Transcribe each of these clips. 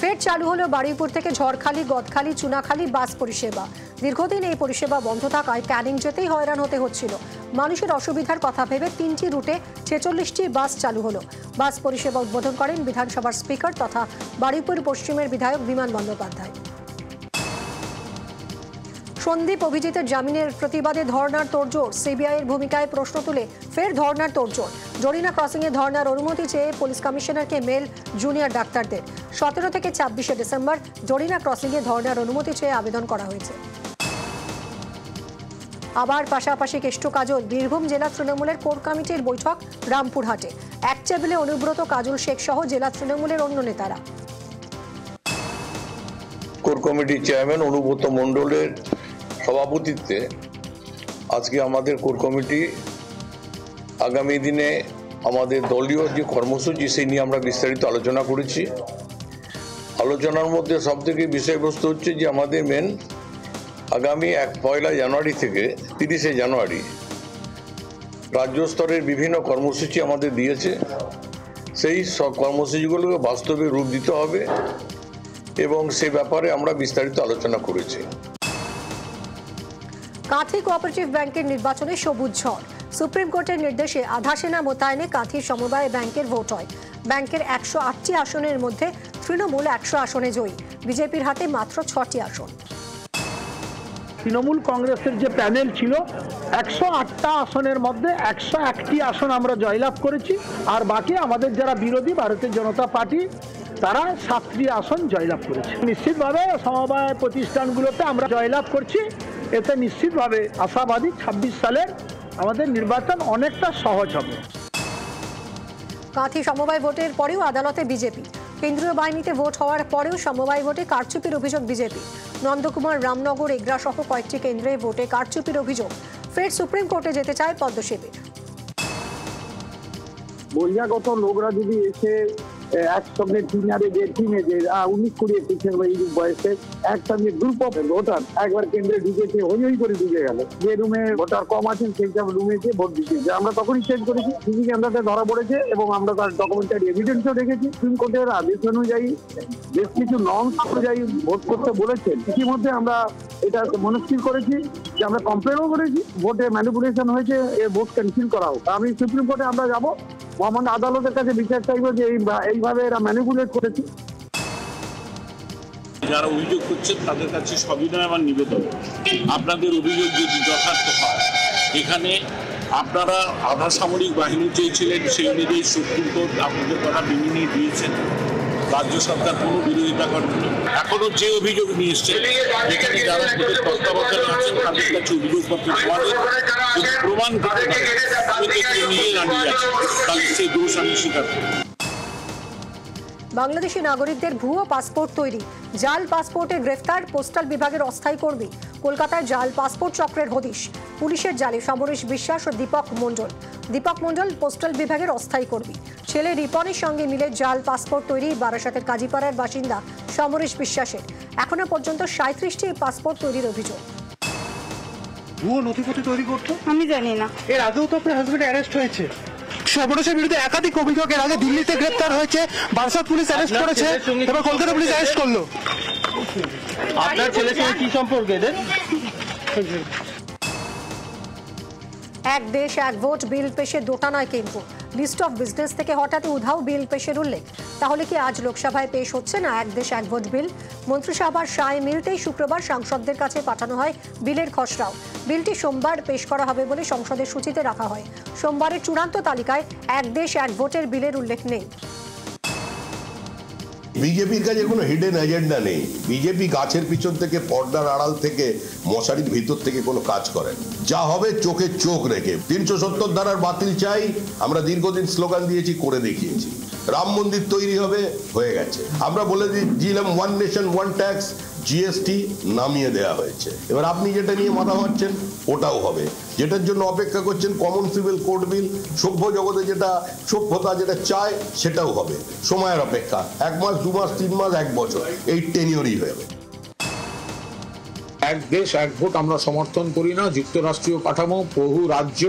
ফের চালু হলো বারুইপুর থেকে ঝড়খালি, গদখালি, চুনাখালি বাস পরিষেবা। দীর্ঘদিন এই পরিষেবা বন্ধ থাকায় ক্যানিং যেতেই হয়রান হতে হচ্ছিল। মানুষের অসুবিধার কথা ভেবে 3টি রুটে 46টি বাস চালু হলো। বাস পরিষেবা উদ্বোধন করেন বিধানসভার স্পিকার তথা বারুইপুর পশ্চিমের বিধায়ক বিমান বন্দ্যোপাধ্যায়। সন্দীপ অভিজিতের জামিনের প্রতিবাদে ধর্নার তোড়জোড়। সিবিআইয়ের ভূমিকায় প্রশ্ন তুলে ফের ধর্নার তোড়জোড়। জরিনা ক্রসিংয়ে ধর্নার অনুমতি চেয়ে পুলিশ কমিশনারকে মেল জুনিয়র ডাক্তারদের। 17 থেকে 26শে ডিসেম্বর জরিনা ক্রসিংয়ে ধর্নার অনুমতি চেয়ে আবেদন করা হয়েছে। আবার পাশাপাশি কেষ্ট কাজল। বীরভূম জেলা তৃণমূলের কোর কমিটির বৈঠক রামপুরহাটে। এক টেবিলে অনুব্রত, কাজল শেখ সহ জেলা তৃণমূলের অন্য নেতারা। কোর কমিটির চেয়ারম্যান অনুব্রত মণ্ডলের সভাপতিত্বে আজকে আমাদের কোর কমিটি আগামী দিনে আমাদের দলীয় যে কর্মসূচি সেই নিয়ে আমরা বিস্তারিত আলোচনা করেছি। আলোচনার মধ্যে সবথেকে বিষয়বস্তু হচ্ছে যে আমাদের মেন আগামী 1 জানুয়ারি থেকে 30শে জানুয়ারি রাজ্য স্তরের বিভিন্ন কর্মসূচি আমাদের দিয়েছে। সেই সব কর্মসূচিগুলোকে বাস্তবে রূপ দিতে হবে এবং সে ব্যাপারে আমরা বিস্তারিত আলোচনা করেছি। কাঁথি কোঅপারেটিভ ব্যাংকের নির্বাচনে সবুজ ঝড়। সুপ্রিম কোর্টের নির্দেশে আধা সেনা মোতায়েনে কাঁথি সমবায় ব্যাংকের ভোট হয়। ব্যাংকের 108টি আসনের মধ্যে তৃণমূল 100 আসনে জয়ী। বিজেপির হাতে মাত্র 6টি আসন। তৃণমূল কংগ্রেসের যে প্যানেল ছিল 108টা আসনের মধ্যে 101টি আসন আমরা জয়লাভ করেছি, আর বাকি আমাদের যারা বিরোধী ভারতীয় জনতা পার্টি তারা 7টি আসন জয়লাভ করেছে। নিশ্চিতভাবে সমবায় প্রতিষ্ঠানগুলোতে আমরা জয়লাভ করছি। এতে নিশ্চিতভাবে আশাবাদী 26 সালের আমাদের নির্বাচন অনেকটা সহজ হবে। কাঁথি সমবায় ভোটের পরেও আদালতে বিজেপি। কেন্দ্রীয় বাহিনীতে ভোট হওয়ার পরেও সমবায় ভোটে কারচুপির অভিযোগ বিজেপি। নন্দকুমার, রামনগর, এগরা সহ কয়েকটি কেন্দ্রে ভোটে কারচুপির অভিযোগ। ফের সুপ্রিম কোর্টে যেতে চায় পদ্মসেবী। বহিরাগত লোকরা যদি এসে একসঙ্গে টিনারে যে টিনেজের 19-20 এই বয়সে একসঙ্গে গ্রুপ অফ ভোটার একবার কেন্দ্রে ঢুকেছে, হই করে ঢুকে গেল। যে রুমে ভোটার কম আছেন সেই সব রুমে গিয়ে ভোট দিচ্ছে। আমরা তখনই চেক করেছি, সিসি ক্যামেরাতে ধরা পড়েছে এবং আমরা তার ডকুমেন্টারি এভিডেন্সও রেখেছি। সুপ্রিম কোর্টের আদেশ অনুযায়ী বেশ কিছু নর্মস অনুযায়ী ভোট করতে বলেছেন। ইতিমধ্যে আমরা এটা মনস্থির করেছি যে আমরা কমপ্লেনও করেছি, ভোটে ম্যানিপুলেশন হয়েছে, এ ভোট ক্যান্সেল করা হোক। আমি সুপ্রিম কোর্টে আমরা যাব, মহামান্য আদালতের কাছে বিচার চাইবো যে এইভাবে এরা ম্যানিপুলেট করেছে। যারা অভিযোগ করছেন তাদের কাছে সবিনয় আমার নিবেদন, আপনাদের অভিযোগ যদি যথার্থ হয়, এখানে আপনারা আধা সামরিক বাহিনী চেয়েছিলেন, সেই অনুযায়ী সুপ্রিম কোর্ট আপনাদের কথা মেনে নিয়ে দিয়েছেন। রাজ্য সরকার কোনো বিরোধিতা করেন। এখনো যে অভিযোগ নিয়ে এসছেন, এখানে যারা তত্ত্বাবধানে আছেন তাদের কাছে অভিযোগপত্র সমাজের যদি প্রমাণ করতে পারে নিয়ে দাঁড়িয়ে আছে, তাহলে সেই দোষ আমি স্বীকার করি। বাংলাদেশি নাগরিকদের ভুয়ো পাসপোর্ট তৈরি, জাল পাসপোর্টে গ্রেফতার পোস্টাল বিভাগের অস্থায়ী কর্মী। কলকাতায় জাল পাসপোর্ট চক্রের হদিশ। পুলিশের জালে সমরেশ বিশ্বাস ও দীপক মণ্ডল। দীপক মণ্ডল পোস্টাল বিভাগের অস্থায়ী কর্মী। ছেলে রিপনের সঙ্গে মিলে জাল পাসপোর্ট তৈরি বারাসাতের কাজীপাড়ার বাসিন্দা সমরেশ বিশ্বাসের। এখনো পর্যন্ত 37টি পাসপোর্ট তৈরির অভিযোগ। ভুয়ো নথিপত্র তৈরি করতো আমি জানি না। এর আগেও তো আপনার হাজবেন্ড অ্যারেস্ট হয়েছে। সমরেশের বিরুদ্ধে একাধিক অভিযোগ, এর আগে দিল্লিতে গ্রেপ্তার হয়েছে, বারাসাত পুলিশ অ্যারেস্ট করেছে, এবার কলকাতা পুলিশ অ্যারেস্ট করলো। আপনার ছেলের সঙ্গে কি সম্পর্ক এদের? এক দেশ এক ভোট বিল পেশে দোটানায় কেন্দ্র। লিস্ট অফ বিজনেস থেকে হঠাৎ উধাও বিল পেশের উল্লেখ। তাহলে কি আজ লোকসভায় পেশ হচ্ছে না এক দেশ এক ভোট বিল? মন্ত্রিসভার সায় মিলতেই শুক্রবার সাংসদদের কাছে পাঠানো হয় বিলের খসড়াও। বিলটি সোমবার পেশ করা হবে বলে সংসদের সূচিতে রাখা হয়। সোমবারের চূড়ান্ত তালিকায় এক দেশ এক ভোটের বিলের উল্লেখ নেই। বিজেপির কাছে কোনো হিডেন এজেন্ডা নেই। বিজেপি গাছের পিছন থেকে, পর্দার আড়াল থেকে, মশারির ভিতর থেকে কোনো কাজ করেন। যা হবে চোখে চোখ রেখে। 370 ধারার বাতিল চাই, আমরা দীর্ঘদিন স্লোগান দিয়েছি, করে দেখিয়েছি। রাম মন্দির তৈরি হবে, হয়ে গেছে। আমরা বলে দিয়েছিলাম 1 নেশন 1 ট্যাক্স, জিএসটি নামিয়ে দেওয়া হয়েছে। এবার আপনি যেটা নিয়ে মাথা মারছেন ওটাও হবে। যেটার জন্য অপেক্ষা করছেন কমন সিভিল কোড বিল, সভ্য জগতে যেটা সভ্যতা যেটা চায় সেটাও হবে। সময়ের অপেক্ষা, 1 মাস 2 মাস 3 মাস 1 বছর, এই টেনিয়রই হবে। এক দেশ এক ভোট আমরা সমর্থন করি না। যুক্তরাষ্ট্রীয় কাঠামো, বহু রাজ্য,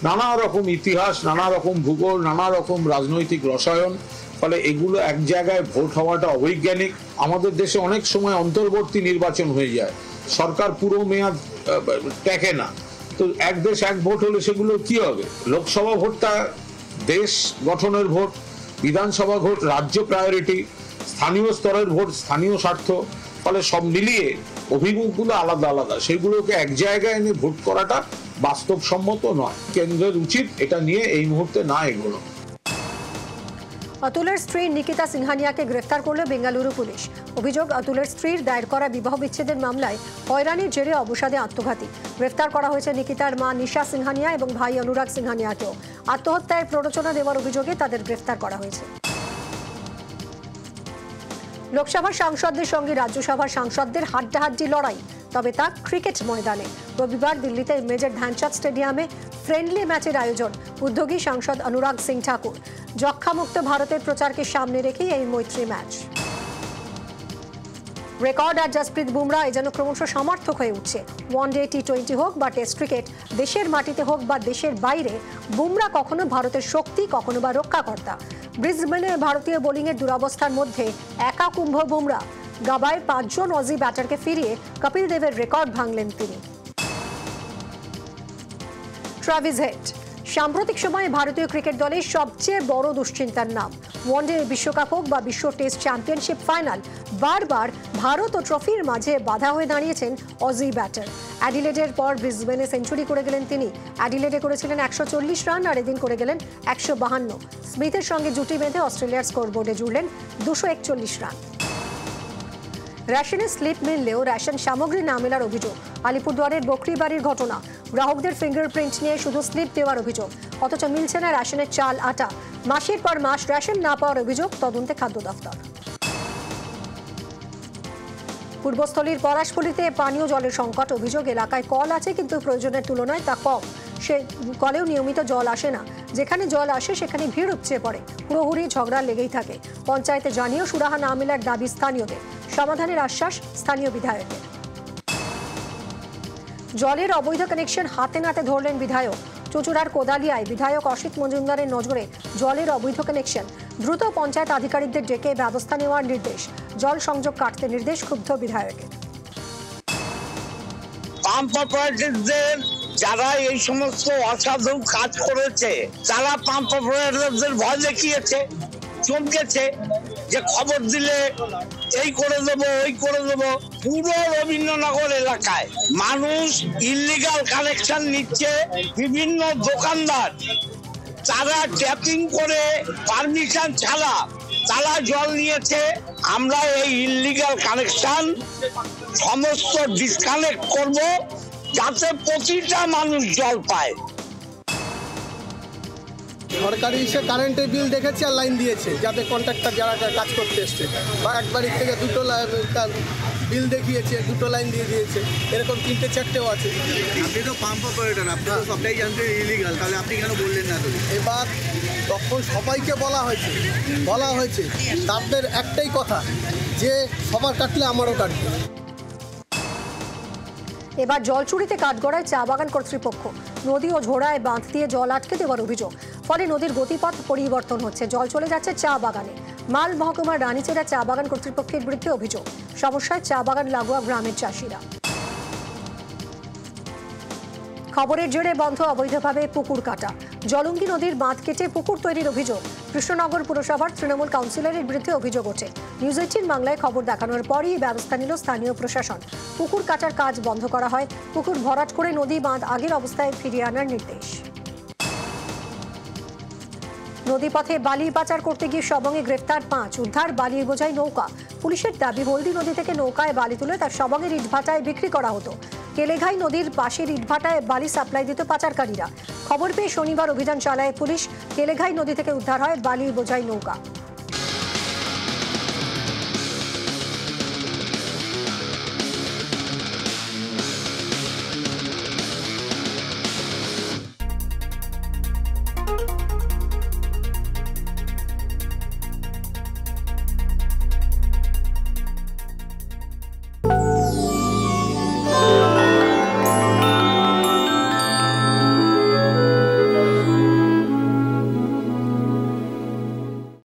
নানা রকম ইতিহাস, নানা রকম ভূগোল, নানা রকম রাজনৈতিক রসায়ন, ফলে এগুলো এক জায়গায় ভোট হওয়াটা অবৈজ্ঞানিক। আমাদের দেশে অনেক সময় অন্তর্বর্তী নির্বাচন হয়ে যায়, সরকার পুরো মেয়াদ টেকে না, তো এক দেশ এক ভোট হলে সেগুলো কি হবে? লোকসভা ভোটটা দেশ গঠনের ভোট, বিধানসভা ভোট রাজ্য প্রায়োরিটি, স্থানীয় স্তরের ভোট স্থানীয় স্বার্থ, ফলে সব মিলিয়ে অভিমুখগুলো আলাদা আলাদা, সেগুলোকে এক জায়গায় এনে ভোট করাটা বাস্তবসম্মত নয়। কেন্দ্রের উচিত এটা নিয়ে এই মুহূর্তে না এগোনো। অতুলের স্ত্রী নিকিতা সিংহানিয়াকে গ্রেফতার করল বেঙ্গালুরু পুলিশ। অভিযোগ, অতুলের স্ত্রীর দায়ের করা বিবাহ বিচ্ছেদের মামলায় হয়রানির জেরে অবসাদে আত্মঘাতী। গ্রেফতার করা হয়েছে নিকিতার মা নিশা সিংহানিয়া এবং ভাই অনুরাগ সিংহানিয়াকেও। আত্মহত্যায় প্ররোচনা দেওয়ার অভিযোগে তাদের গ্রেফতার করা হয়েছে। লোকসভার সাংসদদের সঙ্গে রাজ্যসভার সাংসদদের হাড্ডাহাড্ডি লড়াই, তবে তা ক্রিকেট ময়দানে। রবিবার দিল্লিতে মেজর ধ্যানচাঁদ স্টেডিয়ামে ফ্রেন্ডলি ম্যাচের আয়োজন। উদ্যোগী সাংসদ অনুরাগ সিং ঠাকুর। যক্ষ্মামুক্ত ভারতের প্রচারকে সামনে রেখেই এই মৈত্রী ম্যাচ। রেকর্ড আর জসপ্রীত বুমরা যেন ক্রমশ সমর্থক হয়ে উঠছে। ওয়ানডে, টি20 হোক বা টেস্ট ক্রিকেট, দেশের মাটিতে হোক বা দেশের বাইরে, বুমরা কখনো ভারতের শক্তি, কখনো বা রক্ষাকর্তা। ব্রিসবেনে ভারতীয় বোলিংয়ের দুরবস্থার মধ্যে একা কুম্ভ বুমরা। গাবায় 5 জন অজি ব্যাটারকে ফিরিয়ে কপিল দেবের রেকর্ড ভাঙলেন তিনি। ট্রাভিস হেড সাম্প্রতিক সময়ে ভারতীয় ক্রিকেট দলের সবচেয়ে বড় দুশ্চিন্তার নাম। ওয়ানডে বিশ্বকাপ হোক বা বিশ্ব টেস্ট চ্যাম্পিয়নশিপ ফাইনাল, বারবার ভারত ও ট্রফির মাঝে বাধা হয়ে দাঁড়িয়েছেন অজি ব্যাটার। অ্যাডিলেডের পর ব্রিসবেনে সেঞ্চুরি করে গেলেন তিনি। অ্যাডিলেডে করেছিলেন 140 রান, আর এদিন করে গেলেন 152। স্মিথের সঙ্গে জুটি বেঁধে অস্ট্রেলিয়ার স্কোরবোর্ডে জুড়লেন 241 রান। রেশনে স্লিপ মিললেও রেশন সামগ্রী না মেলার অভিযোগ। আলিপুরদুয়ারের বকরিবাড়ির ঘটনা। গ্রাহকদের ফিঙ্গারপ্রিন্ট নিয়ে শুধু স্লিপ দেওয়ার অভিযোগ, অথচ মিলছে না রেশনের চাল, আটা। মাসের পর মাস রেশন না পাওয়ার অভিযোগ, তদন্তে খাদ্য দফতর। পূর্বস্থলীর পলাশপুলিতে পানীয় জলের সংকট। অভিযোগ, এলাকায় কল আছে কিন্তু প্রয়োজনের তুলনায় তা কম। সে কলেও নিয়মিত জল আসে না। যেখানে জল আসে সেখানে ভিড় উপচে পড়ে। হুড়োহুড়ি ঝগড়া লেগেই থাকে। পঞ্চায়েতে জানিয়েও সুরাহা না মেলার দাবি স্থানীয়দের। সমাধানের আশ্বাস স্থানীয় বিধায়কের। জলের অবৈধ কানেকশন হাতে নাতে ধরলেন বিধায়ক। চুঁচুড়ার কোদালিয়ায় বিধায়ক অসিত মজুমদারের নজরে জলের অবৈধ কানেকশন। দ্রুত পঞ্চায়েত আধিকারিকদের ডেকে ব্যবস্থা নেওয়ার নির্দেশ। জল সংযোগ কাটতে নির্দেশ ক্ষুব্ধ বিধায়কের। পাম্প অপারেটরদের যারা এই সমস্ত অসাধু কাজ করেছে, তারা পাম্প অপারেটরদের ভয় দেখিয়েছে, চমকেছে যে খবর দিলে এই করে দেবো, ওই করে দেবো। পুরো রবীন্দ্রনগর এলাকায় মানুষ ইলিগাল কানেকশন নিচ্ছে। বিভিন্ন দোকানদার তারা ট্যাপিং করে পারমিশন ছাড়া তারা জল নিয়েছে। আমরা এই ইলিগাল কানেকশন সমস্ত ডিসকানেক্ট করব, যাতে প্রতিটা মানুষ জল পায়। সরকারি সে কারেন্টের বিল দেখেছে আর লাইন দিয়েছে, যাতে কন্ট্রাক্টর যারা কাজ করতে এসছে, বা এক বাড়ির থেকে দুটো বিল দেখিয়েছে, দুটো লাইন দিয়ে দিয়েছে, এরকম 3-4টেও আছে। আপনি তো পাম্প অপারেটর, আপনি তো সবটাই জানতেন ইলিগাল, তাহলে আপনি কেন বললেন না? এবার তখন সবাইকে বলা হয়েছে তাদের একটাই কথা, যে সবার কাটলে আমারও কাটবে। এবার জল চুরিতে কাঠগড়ায় চা বাগান কর্তৃপক্ষ। নদী ও ঝোড়ায় বাঁধ দিয়ে জল আটকে দেওয়ার অভিযোগ। ফলে নদীর গতিপথ পরিবর্তন হচ্ছে, জল চলে যাচ্ছে চা বাগানে। মাল মহকুমার রানীচেরা চা বাগান কর্তৃপক্ষের বিরুদ্ধে অভিযোগ। সমস্যায় চা বাগান লাগোয়া গ্রামের চাষিরা। খবরের জেরে বন্ধ অবৈধভাবে পুকুর কাটা। জলঙ্গি নদীর বাঁধ কেটে পুকুর তৈরির অভিযোগ। কৃষ্ণনগর পুরসভার তৃণমূল কাউন্সিলরের বিরুদ্ধে অভিযোগ ওঠে। নিউজ 18 বাংলায় খবর দেখানোর পরই ব্যবস্থা নিল স্থানীয় প্রশাসন। পুকুর কাটার কাজ বন্ধ করা হয়। পুকুর ভরাট করে নদী বাঁধ আগের অবস্থায় ফিরিয়ে আনার নির্দেশ। নদীপথে বালি পাচার করতে গিয়ে সবংয়ে গ্রেফতার 5। উদ্ধার বালির বোঝাই নৌকা। পুলিশের দাবি, হলদি নদী থেকে নৌকায় বালি তুলে তার সবংয়ের ইটভাটায় বিক্রি করা হতো। কেলেঘাই নদীর পাশের ইটভাটায় বালি সাপ্লাই দিত পাচারকারীরা। খবর পেয়ে শনিবার অভিযান চালায় পুলিশ। কেলেঘাই নদী থেকে উদ্ধার হয় বালির বোঝাই নৌকা।